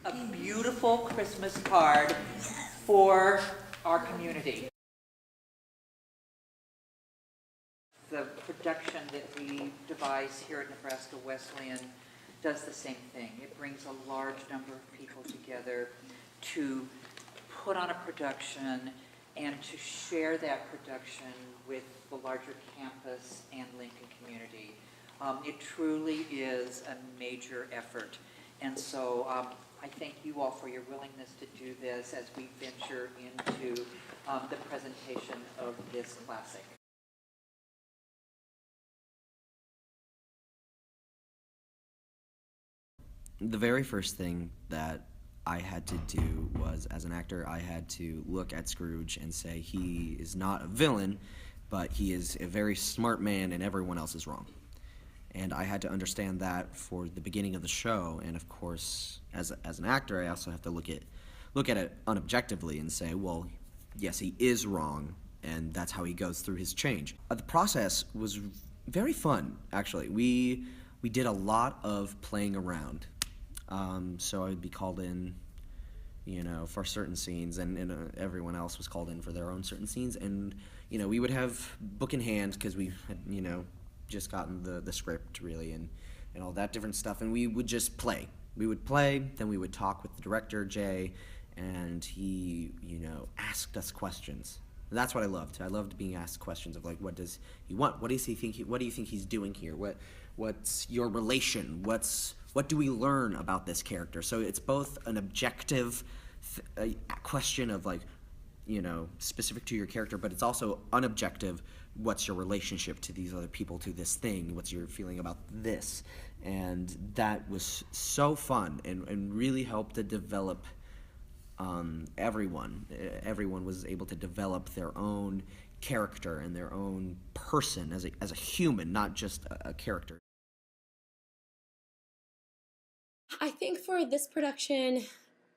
a beautiful Christmas card for our community. The production that we devise here at Nebraska Wesleyan does the same thing. It brings a large number of people together to put on a production and to share that production with the larger campus and Lincoln community. It truly is a major effort. And so I thank you all for your willingness to do this as we venture into the presentation of this classic. The very first thing that I had to do was, as an actor, I had to look at Scrooge and say he is not a villain, but he is a very smart man and everyone else is wrong. And I had to understand that for the beginning of the show, and of course, as an actor, I also have to look at it unobjectively and say, well, yes, he is wrong, and that's how he goes through his change. The process was very fun, actually. We did a lot of playing around. So I would be called in, for certain scenes, and everyone else was called in for their own certain scenes, and, we would have book in hand, because we had, just gotten the script, really, and all that different stuff, and we would just play. We would play, then we would talk with the director, Jay, and he, asked us questions. And that's what I loved. I loved being asked questions of, like, what does he want? What does he think? What do you think he's doing here? What's your relation? What do we learn about this character? So it's both an objective question of, like, specific to your character, but it's also unobjective. What's your relationship to these other people, to this thing? What's your feeling about this? And that was so fun and really helped to develop everyone. Everyone was able to develop their own character and their own person as a human, not just a character. I think for this production,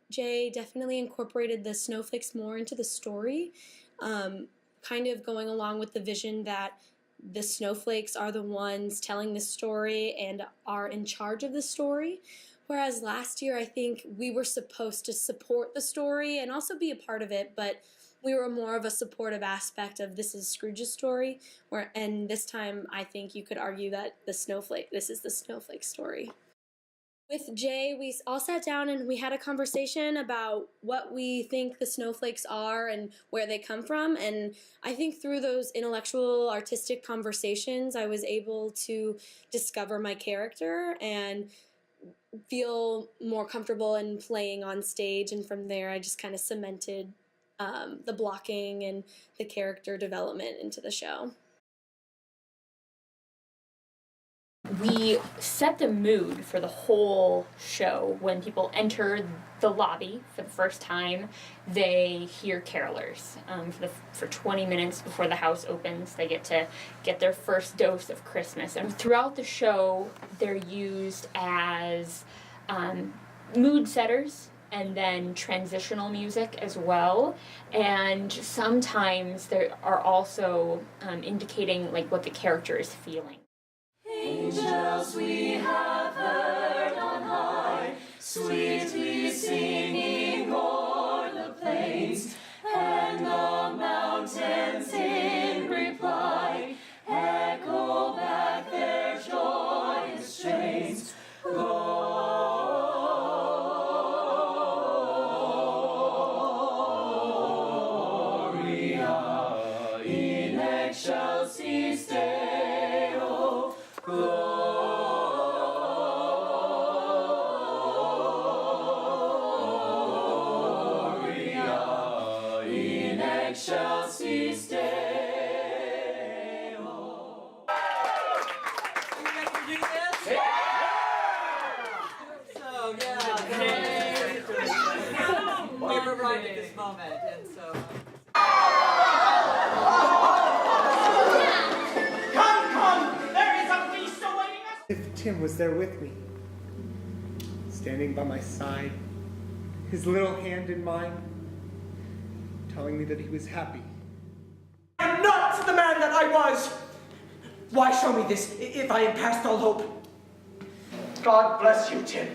Jay definitely incorporated the snowflakes more into the story, kind of going along with the vision that the snowflakes are the ones telling the story and are in charge of the story. Whereas last year, I think we were supposed to support the story and also be a part of it, but we were more of a supportive aspect of this is Scrooge's story. And this time, I think you could argue that this is the snowflake story. With Jay, we all sat down and we had a conversation about what we think the snowflakes are and where they come from. And I think through those intellectual, artistic conversations, I was able to discover my character and feel more comfortable in playing on stage. And from there, I just kind of cemented the blocking and the character development into the show. We set the mood for the whole show. When people enter the lobby for the first time, they hear carolers. For 20 minutes before the house opens, they get to get their first dose of Christmas. And throughout the show, they're used as mood setters and then transitional music as well. And sometimes they are also indicating like what the character is feeling. Angels we have heard on high, sweetly singing o'er the plains, and the mountains in reply echo back their joyous strains. Gloria in excelsis Deo. Gloria in excelsis Deo. Are you ready to do this? Yeah! So, we've arrived at this moment, and so... If Tim was there with me, standing by my side, his little hand in mine, telling me that he was happy. I'm not the man that I was! Why show me this if I had passed all hope? God bless you, Tim.